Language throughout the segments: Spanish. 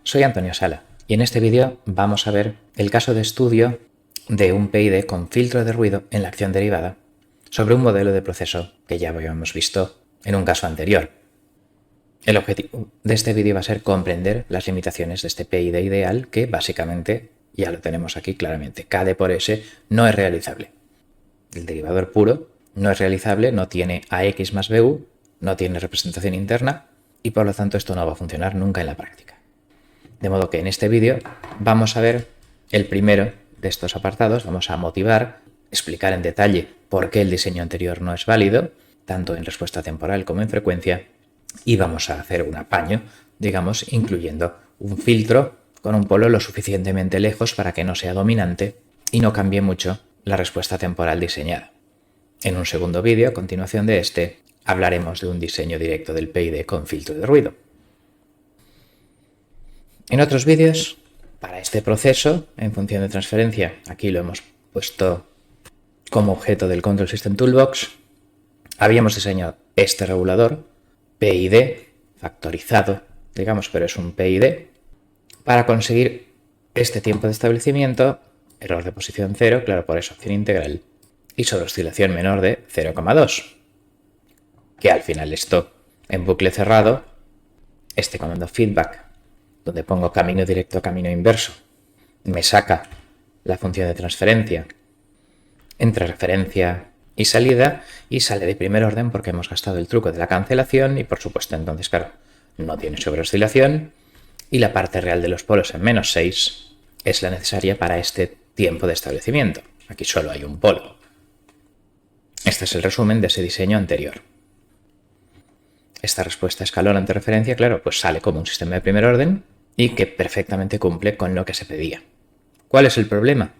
soy Antonio Sala y en este vídeo vamos a ver el caso de estudio de un PID con filtro de ruido en la acción derivada sobre un modelo de proceso que ya habíamos visto en un caso anterior. El objetivo de este vídeo va a ser comprender las limitaciones de este PID ideal que básicamente ya lo tenemos aquí claramente. K de por S no es realizable. El derivador puro no es realizable, no tiene AX más BU, no tiene representación interna y por lo tanto esto no va a funcionar nunca en la práctica. De modo que en este vídeo vamos a ver el primero de estos apartados, vamos a motivar, explicar en detalle por qué el diseño anterior no es válido, tanto en respuesta temporal como en frecuencia, y vamos a hacer un apaño, digamos, incluyendo un filtro con un polo lo suficientemente lejos para que no sea dominante y no cambie mucho la respuesta temporal diseñada. En un segundo vídeo, a continuación de este, hablaremos de un diseño directo del PID con filtro de ruido. En otros vídeos, para este proceso, en función de transferencia, aquí lo hemos puesto como objeto del Control System Toolbox, habíamos diseñado este regulador, PID, factorizado, digamos, pero es un PID, para conseguir este tiempo de establecimiento, error de posición 0, claro, por eso opción integral, y sobre oscilación menor de 0,2. Que al final esto, en bucle cerrado, este comando feedback, donde pongo camino directo, camino inverso, me saca la función de transferencia entre referencia y salida y sale de primer orden porque hemos gastado el truco de la cancelación y por supuesto entonces, claro, no tiene sobreoscilación y la parte real de los polos en -6 es la necesaria para este tiempo de establecimiento. Aquí solo hay un polo. Este es el resumen de ese diseño anterior. Esta respuesta escalón ante referencia, claro, pues sale como un sistema de primer orden y que perfectamente cumple con lo que se pedía. ¿Cuál es el problema?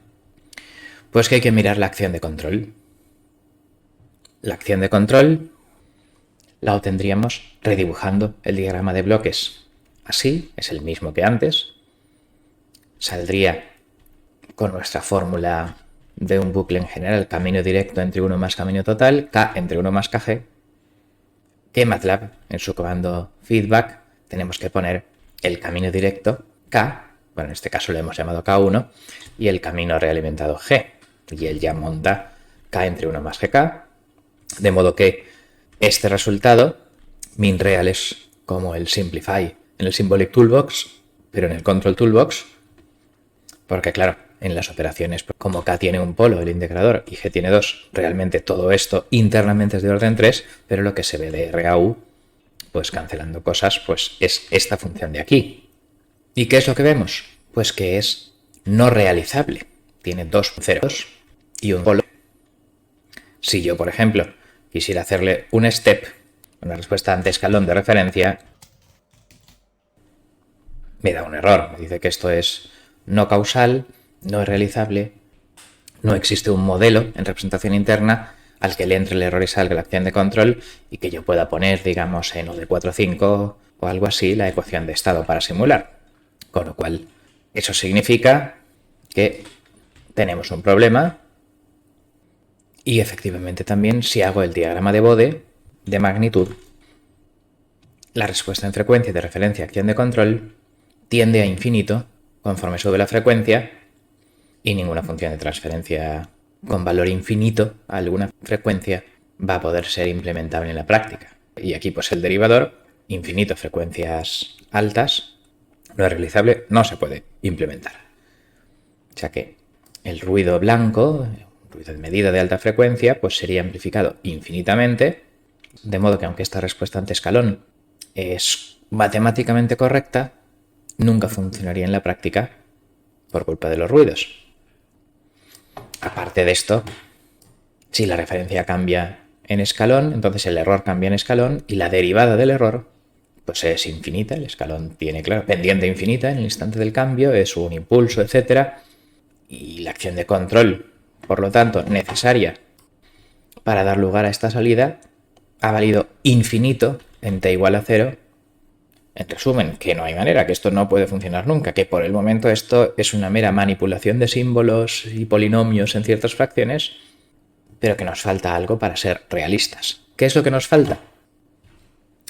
Pues que hay que mirar la acción de control. La acción de control la obtendríamos redibujando el diagrama de bloques. Así, es el mismo que antes. Saldría con nuestra fórmula de un bucle en general, camino directo entre 1 más camino total, K entre 1 más KG, que MATLAB, en su comando feedback, tenemos que poner el camino directo K, bueno, en este caso lo hemos llamado K1, y el camino realimentado G, y él ya monta K entre 1 más GK, de modo que este resultado, MinReal es como el Simplify en el Symbolic Toolbox, pero en el Control Toolbox, porque claro, en las operaciones, como K tiene un polo, el integrador, y G tiene 2, realmente todo esto internamente es de orden 3, pero lo que se ve de R a U, pues cancelando cosas, pues es esta función de aquí. ¿Y qué es lo que vemos? Pues que es no realizable. Tiene 2 ceros y un polo. Si yo, por ejemplo, quisiera hacerle un step, una respuesta ante escalón de referencia, me da un error. Me dice que esto es no causal, no es realizable, no existe un modelo en representación interna al que le entre el error y salga la acción de control y que yo pueda poner, digamos, en OD45 o algo así, la ecuación de estado para simular. Con lo cual, eso significa que tenemos un problema y efectivamente también si hago el diagrama de Bode de magnitud, la respuesta en frecuencia de referencia a acción de control tiende a infinito conforme sube la frecuencia y ninguna función de transferencia con valor infinito a alguna frecuencia va a poder ser implementable en la práctica. Y aquí pues el derivador, infinito frecuencias altas, no es realizable, no se puede implementar. O sea que el ruido blanco, ruido de medida de alta frecuencia, pues sería amplificado infinitamente, de modo que aunque esta respuesta ante escalón es matemáticamente correcta, nunca funcionaría en la práctica por culpa de los ruidos. Aparte de esto, si la referencia cambia en escalón, entonces el error cambia en escalón y la derivada del error pues es infinita. El escalón tiene, claro, pendiente infinita en el instante del cambio, es un impulso, etc. Y la acción de control, por lo tanto, necesaria para dar lugar a esta salida, ha valido infinito en t igual a 0. En resumen, que no hay manera, que esto no puede funcionar nunca, que por el momento esto es una mera manipulación de símbolos y polinomios en ciertas fracciones, pero que nos falta algo para ser realistas. ¿Qué es lo que nos falta?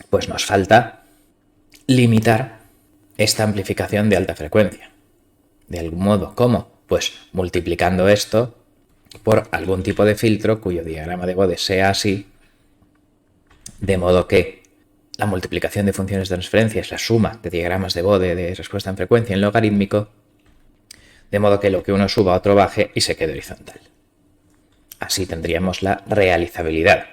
Pues nos falta limitar esta amplificación de alta frecuencia. De algún modo, ¿cómo? Pues multiplicando esto por algún tipo de filtro cuyo diagrama de Bode sea así, de modo que la multiplicación de funciones de transferencia es la suma de diagramas de Bode de respuesta en frecuencia en logarítmico, de modo que lo que uno suba otro baje y se quede horizontal. Así tendríamos la realizabilidad.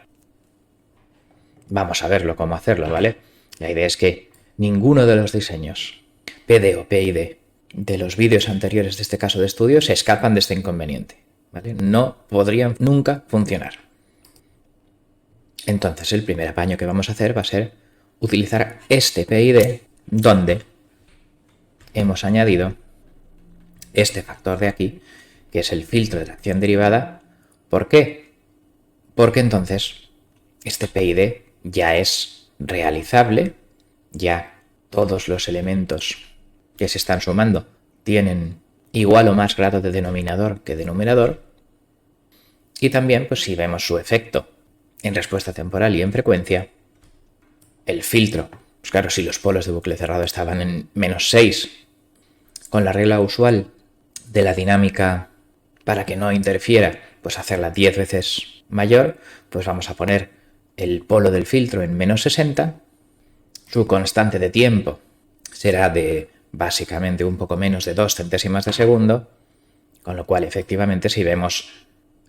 Vamos a verlo cómo hacerlo, ¿vale? La idea es que ninguno de los diseños PD o PID de los vídeos anteriores de este caso de estudio se escapan de este inconveniente, ¿vale? No podrían nunca funcionar. Entonces el primer apaño que vamos a hacer va a ser utilizar este PID donde hemos añadido este factor de aquí, que es el filtro de la acción derivada. ¿Por qué? Porque entonces este PID ya es realizable, ya todos los elementos que se están sumando tienen igual o más grado de denominador que de numerador, y también, pues si vemos su efecto en respuesta temporal y en frecuencia, el filtro, pues claro, si los polos de bucle cerrado estaban en -6, con la regla usual de la dinámica para que no interfiera, pues hacerla 10 veces mayor, pues vamos a poner el polo del filtro en -60, su constante de tiempo será de básicamente un poco menos de 2 centésimas de segundo, con lo cual efectivamente si vemos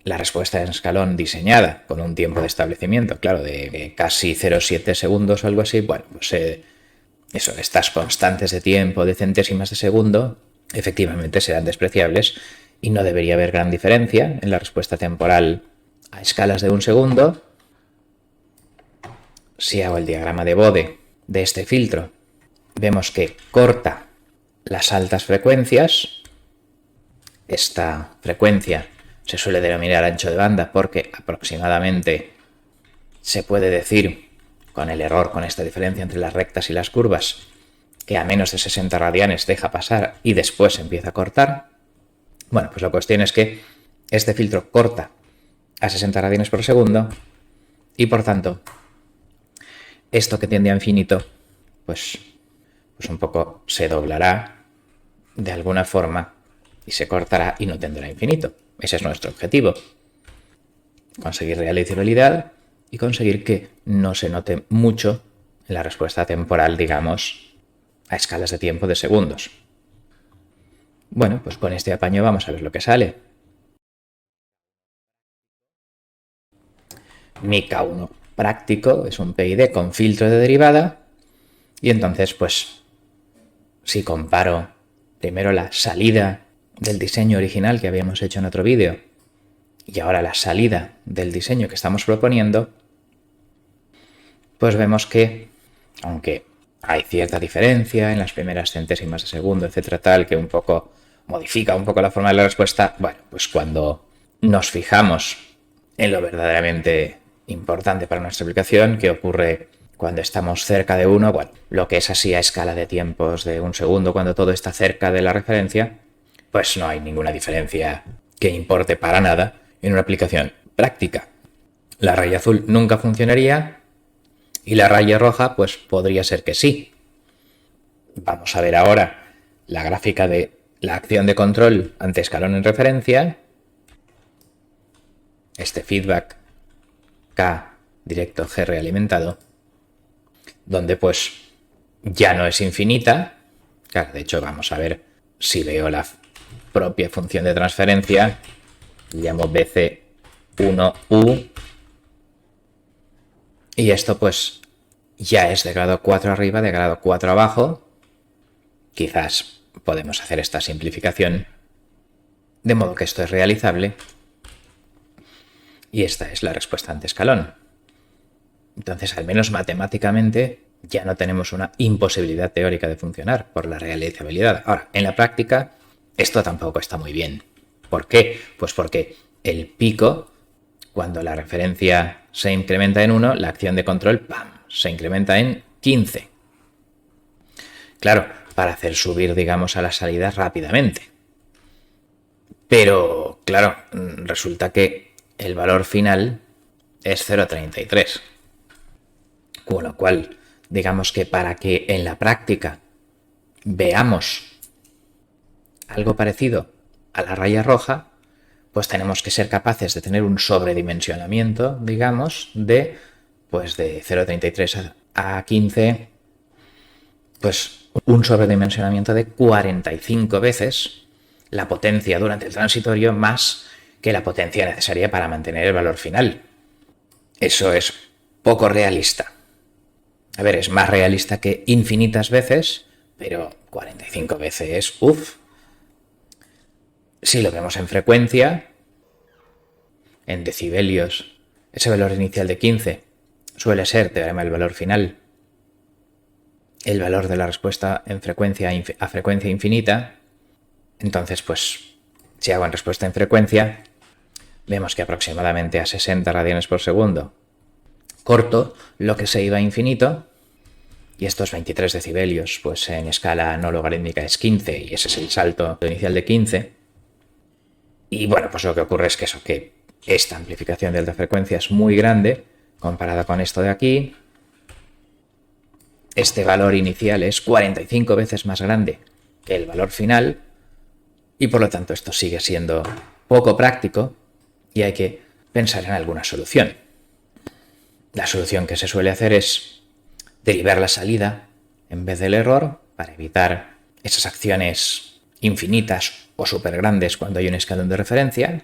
la respuesta en escalón diseñada con un tiempo de establecimiento, claro, de casi 0,7 segundos o algo así, bueno, pues estas constantes de tiempo de centésimas de segundo efectivamente serán despreciables y no debería haber gran diferencia en la respuesta temporal a escalas de un segundo. Si hago el diagrama de Bode de este filtro, vemos que corta las altas frecuencias. Esta frecuencia se suele denominar ancho de banda porque aproximadamente se puede decir, con el error, con esta diferencia entre las rectas y las curvas, que a menos de 60 radianes deja pasar y después empieza a cortar. Bueno, pues la cuestión es que este filtro corta a 60 radianes por segundo y por tanto esto que tiende a infinito pues un poco se doblará de alguna forma y se cortará y no tendrá infinito. Ese es nuestro objetivo. Conseguir realizabilidad y conseguir que no se note mucho en la respuesta temporal, digamos, a escalas de tiempo de segundos. Bueno, pues con este apaño vamos a ver lo que sale. Mi K1 práctico es un PID con filtro de derivada y entonces pues si comparo primero la salida del diseño original que habíamos hecho en otro vídeo y ahora la salida del diseño que estamos proponiendo, pues vemos que, aunque hay cierta diferencia en las primeras centésimas de segundo, etcétera, tal, que un poco modifica un poco la forma de la respuesta, bueno, pues cuando nos fijamos en lo verdaderamente importante para nuestra aplicación, que ocurre cuando estamos cerca de 1, bueno, lo que es así a escala de tiempos de un segundo, cuando todo está cerca de la referencia, pues no hay ninguna diferencia que importe para nada en una aplicación práctica. La raya azul nunca funcionaría y la raya roja pues podría ser que sí. Vamos a ver ahora la gráfica de la acción de control ante escalón en referencia. Este feedback K directo G realimentado, donde pues ya no es infinita. Claro, de hecho vamos a ver si veo la propia función de transferencia, llamo BC1U, y esto pues ya es de grado 4 arriba, de grado 4 abajo. Quizás podemos hacer esta simplificación de modo que esto es realizable y esta es la respuesta ante escalón. Entonces, al menos matemáticamente ya no tenemos una imposibilidad teórica de funcionar por la realizabilidad. Ahora, en la práctica esto tampoco está muy bien. ¿Por qué? Pues porque el pico, cuando la referencia se incrementa en 1, la acción de control ¡pam!, se incrementa en 15. Claro, para hacer subir, digamos, a la salida rápidamente. Pero, claro, resulta que el valor final es 0,33. Con lo cual, digamos que para que en la práctica veamos algo parecido a la raya roja, pues tenemos que ser capaces de tener un sobredimensionamiento, digamos, de 0,33 a 15, pues un sobredimensionamiento de 45 veces la potencia durante el transitorio más que la potencia necesaria para mantener el valor final. Eso es poco realista. A ver, es más realista que infinitas veces, pero 45 veces, uff. Si lo vemos en frecuencia, en decibelios, ese valor inicial de 15 suele ser teorema del valor final, el valor de la respuesta en frecuencia a frecuencia infinita. Entonces, pues, si hago en respuesta en frecuencia, vemos que aproximadamente a 60 radianes por segundo corto lo que se iba a infinito, y estos 23 decibelios, pues en escala no logarítmica es 15, y ese es el salto inicial de 15. Y bueno, pues lo que ocurre es que esta amplificación de alta frecuencia es muy grande comparada con esto de aquí. Este valor inicial es 45 veces más grande que el valor final, y por lo tanto esto sigue siendo poco práctico y hay que pensar en alguna solución. La solución que se suele hacer es derivar la salida en vez del error para evitar esas acciones infinitas o súper grandes cuando hay un escalón de referencia,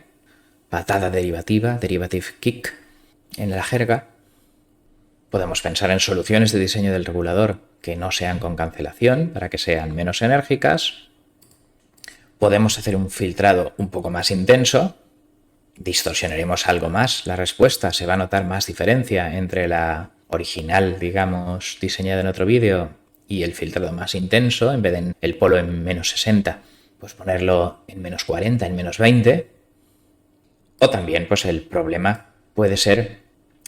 patada derivativa, derivative kick en la jerga. Podemos pensar en soluciones de diseño del regulador que no sean con cancelación para que sean menos enérgicas. Podemos hacer un filtrado un poco más intenso, distorsionaremos algo más la respuesta, se va a notar más diferencia entre la original, digamos, diseñada en otro vídeo y el filtrado más intenso. En vez de el polo en menos 60, pues ponerlo en menos 40, en menos 20. O también, pues el problema puede ser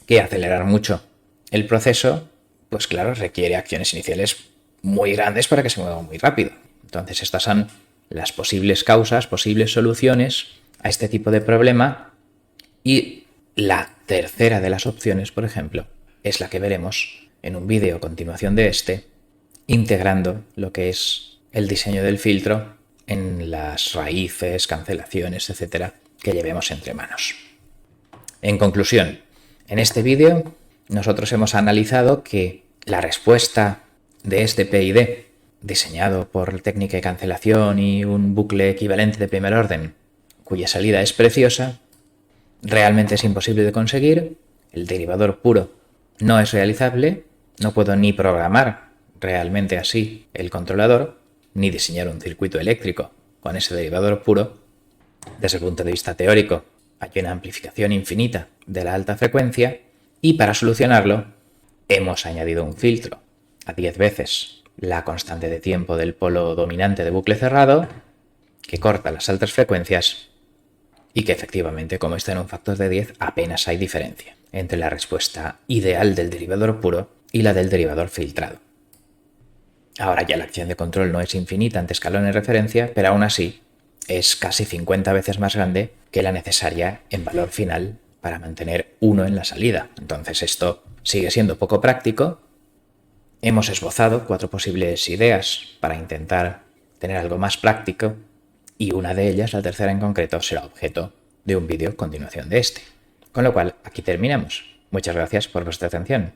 que acelerar mucho el proceso, pues claro, requiere acciones iniciales muy grandes para que se mueva muy rápido. Entonces estas son las posibles causas, posibles soluciones a este tipo de problema, y la tercera de las opciones, por ejemplo, es la que veremos en un vídeo a continuación de este, integrando lo que es el diseño del filtro en las raíces, cancelaciones, etcétera, que llevemos entre manos. En conclusión, en este vídeo nosotros hemos analizado que la respuesta de este PID, diseñado por técnica de cancelación y un bucle equivalente de primer orden, cuya salida es preciosa, realmente es imposible de conseguir. El derivador puro no es realizable, no puedo ni programar realmente así el controlador, ni diseñar un circuito eléctrico con ese derivador puro. Desde el punto de vista teórico, hay una amplificación infinita de la alta frecuencia, y para solucionarlo hemos añadido un filtro a 10 veces la constante de tiempo del polo dominante de bucle cerrado, que corta las altas frecuencias y que efectivamente, como está en un factor de 10, apenas hay diferencia entre la respuesta ideal del derivador puro y la del derivador filtrado. Ahora ya la acción de control no es infinita ante escalón de referencia, pero aún así es casi 50 veces más grande que la necesaria en valor final para mantener 1 en la salida. Entonces esto sigue siendo poco práctico. Hemos esbozado 4 posibles ideas para intentar tener algo más práctico, y una de ellas, la tercera en concreto, será objeto de un vídeo a continuación de este. Con lo cual, aquí terminamos. Muchas gracias por vuestra atención.